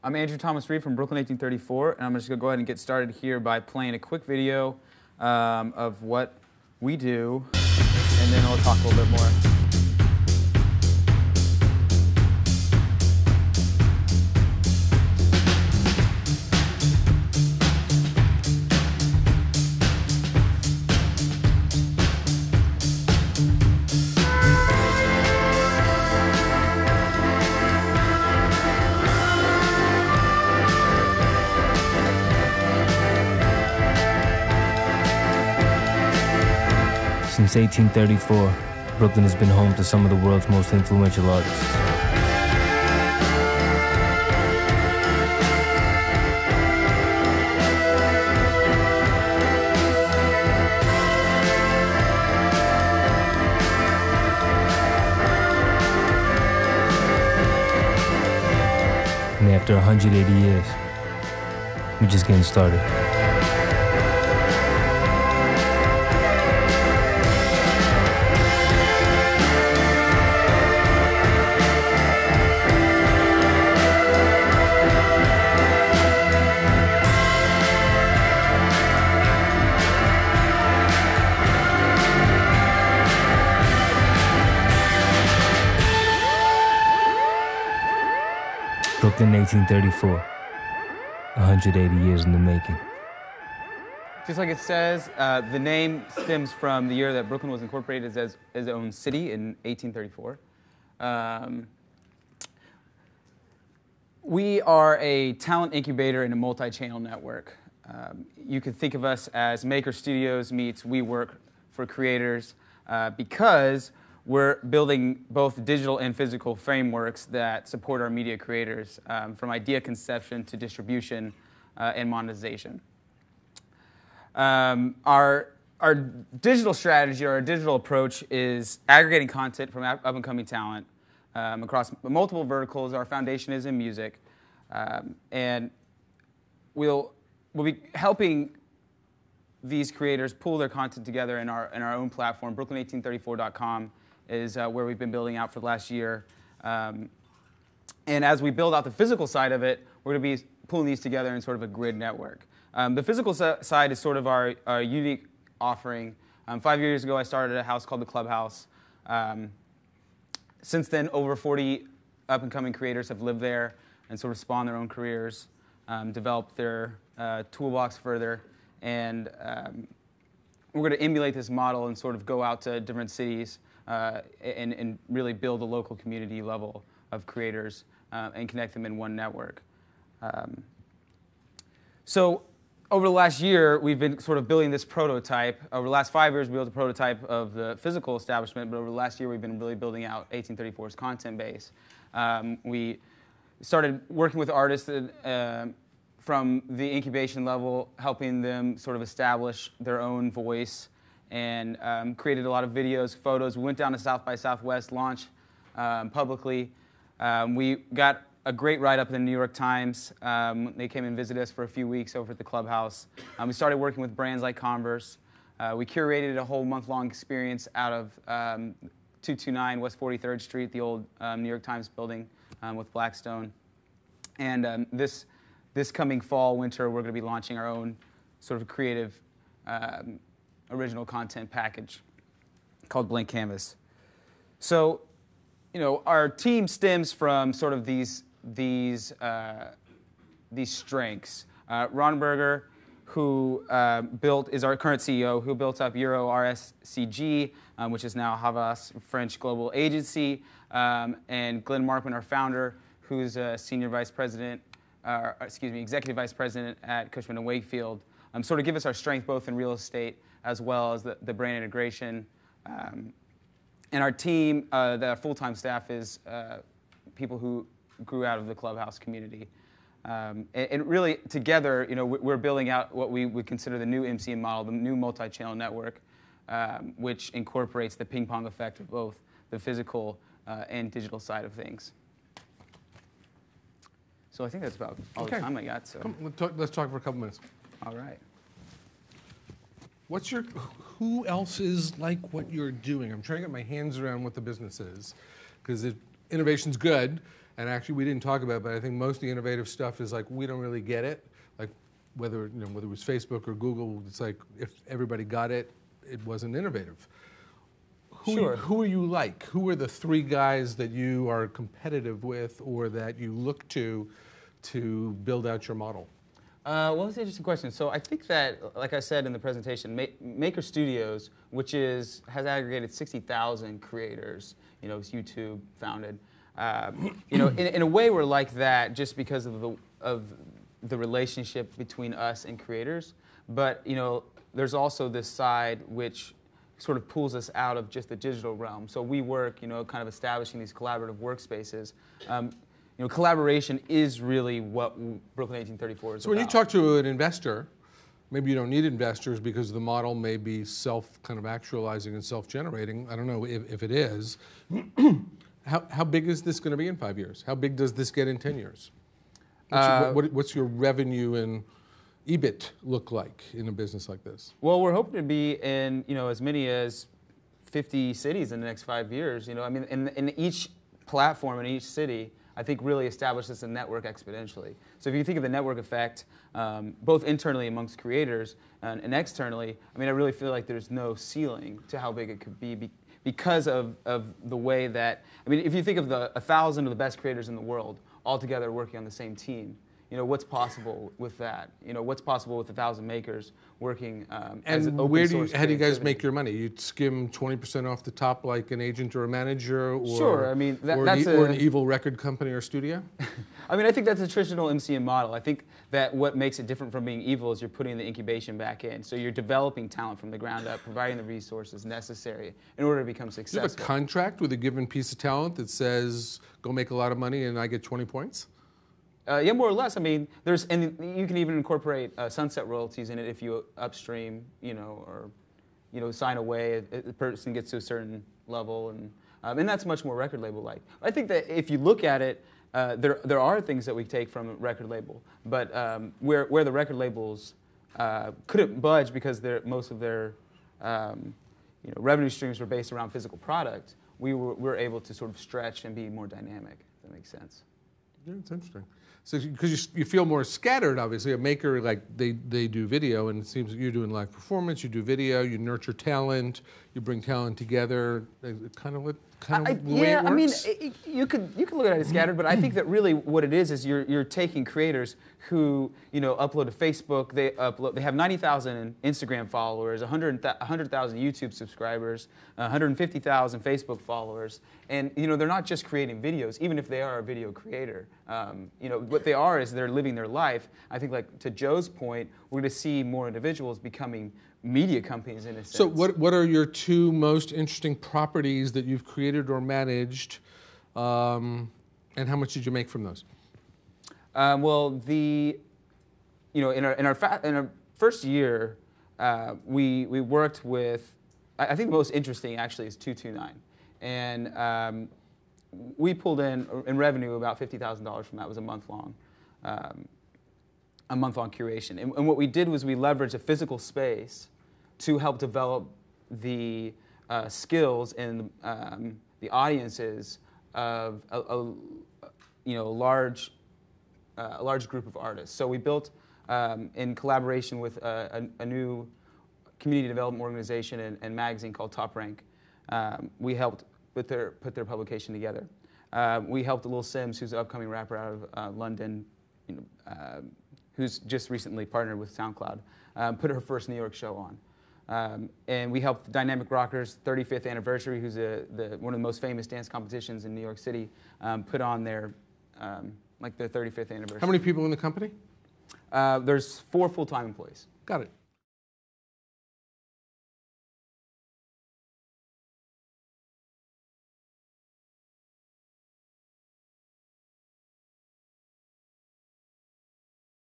I'm Andrew Thomas Reed from Brooklyn 1834, and I'm just going to go ahead and get started here by playing a quick video of what we do, and then we'll talk a little bit more. Since 1834, Brooklyn has been home to some of the world's most influential artists. And after 180 years, we're just getting started. Brooklyn 1834, 180 years in the making. Just like it says, the name stems from the year that Brooklyn was incorporated as its own city in 1834. We are a talent incubator and a multi-channel network. You could think of us as Maker Studios meets We Work for creators because we're building both digital and physical frameworks that support our media creators from idea conception to distribution and monetization. Our digital strategy, or our digital approach, is aggregating content from up-and-coming talent across multiple verticals. Our foundation is in music, and we'll be helping these creators pull their content together in our own platform. BKLYN1834.com is where we've been building out for the last year. And as we build out the physical side of it, we're going to be pulling these together in sort of a grid network. The physical side is sort of our unique offering. 5 years ago, I started a house called the Clubhouse. Since then, over 40 up-and-coming creators have lived there and sort of spawned their own careers, developed their toolbox further, and we're going to emulate this model and sort of go out to different cities and really build a local community level of creators and connect them in one network. So over the last year, we've been sort of building this prototype. Over the last 5 years, we built a prototype of the physical establishment, but over the last year, we've been really building out 1834's content base. We started working with artists from the incubation level, helping them sort of establish their own voice, and created a lot of videos, photos. We went down to South by Southwest, launched publicly. We got a great write-up in the New York Times. They came and visited us for a few weeks over at the Clubhouse. We started working with brands like Converse. We curated a whole month-long experience out of 229 West 43rd Street, the old New York Times building with Blackstone. And this coming fall, winter, we're going to be launching our own sort of creative original content package called Blank Canvas. So, you know, our team stems from sort of these strengths. Ron Berger, who is our current CEO, who built up Euro RSCG, which is now Havas French Global Agency, and Glenn Markman, our founder, who's a senior vice president, executive vice president at Cushman & Wakefield, sort of give us our strength both in real estate as well as the brand integration. And our team, the full-time staff, is people who grew out of the Clubhouse community. And really, together, you know, we're building out what we would consider the new MCN model, the new multi-channel network, which incorporates the ping-pong effect of both the physical and digital side of things. So I think that's about all the time I got. So Let's talk for a couple minutes. All right. Who else is like what you're doing? I'm trying to get my hands around what the business is, because innovation's good, And actually, we didn't talk about it, but I think most of the innovative stuff is like, we don't really get it. Like, whether it was Facebook or Google, it's like, if everybody got it, it wasn't innovative. Who are you like? Who are the three guys that you are competitive with or that you look to build out your model? Well, that's an interesting question. So I think that, like I said in the presentation, Maker Studios, which has aggregated 60,000 creators, it's YouTube founded. In a way, we're like that just because of the relationship between us and creators. But there's also this side which sort of pulls us out of just the digital realm. So we work, kind of establishing these collaborative workspaces. Collaboration is really what Brooklyn 1834 is about. So when you talk to an investor, maybe you don't need investors because the model may be kind of actualizing and self-generating. I don't know if it is. How big is this going to be in 5 years? How big does this get in 10 years? What's your revenue and EBIT look like in a business like this? Well, we're hoping to be in as many as 50 cities in the next 5 years. In each platform in each city, I think really establishes a network exponentially. So if you think of the network effect, both internally amongst creators and externally, I really feel like there's no ceiling to how big it could be because of the way that, if you think of the 1,000 of the best creators in the world all together working on the same team, what's possible with that? What's possible with 1,000 makers working as an open source how do you guys make your money? You skim 20% off the top like an agent or a manager? Or, sure, or an evil record company or studio? I think that's a traditional MCM model. I think that what makes it different from being evil is you're putting the incubation back in. So you're developing talent from the ground up, providing the resources necessary in order to become successful. Do you have a contract with a given piece of talent that says, go make a lot of money and I get 20 points? Yeah, more or less. And you can even incorporate sunset royalties in it if you upstream, or sign away. The person gets to a certain level, and that's much more record label-like. I think that if you look at it, there are things that we take from a record label, but where the record labels couldn't budge because most of their revenue streams were based around physical product, we were able to sort of stretch and be more dynamic. If that makes sense. Yeah, it's interesting. So, because you feel more scattered, obviously. A maker, like, they do video, and it seems that you're doing live performance, you do video, you nurture talent, you bring talent together, kind of the way it works? You could look at it as scattered, but I think that really what it is you're taking creators who, upload to Facebook, they have 90,000 Instagram followers, 100,000 YouTube subscribers, 150,000 Facebook followers, and, they're not just creating videos, even if they are a video creator. What they are is they're living their life. I think, like, to Joe's point, we're going to see more individuals becoming media companies in a sense. So what are your two most interesting properties that you've created or managed, and how much did you make from those? Well, in our first year, we worked with, I think the most interesting actually is 229, and we pulled in revenue about $50,000 from that. It was a month-long curation. And what we did was we leveraged a physical space to help develop the skills and the audiences of a large group of artists. So we built, in collaboration with a new community development organization and magazine called Top Rank, we helped put their publication together. We helped Lil Sims, who's an upcoming rapper out of London, who's just recently partnered with SoundCloud, put her first New York show on. And we helped Dynamic Rockers' 35th anniversary, who's one of the most famous dance competitions in New York City, put on their 35th anniversary. How many people in the company? There's 4 full-time employees. Got it.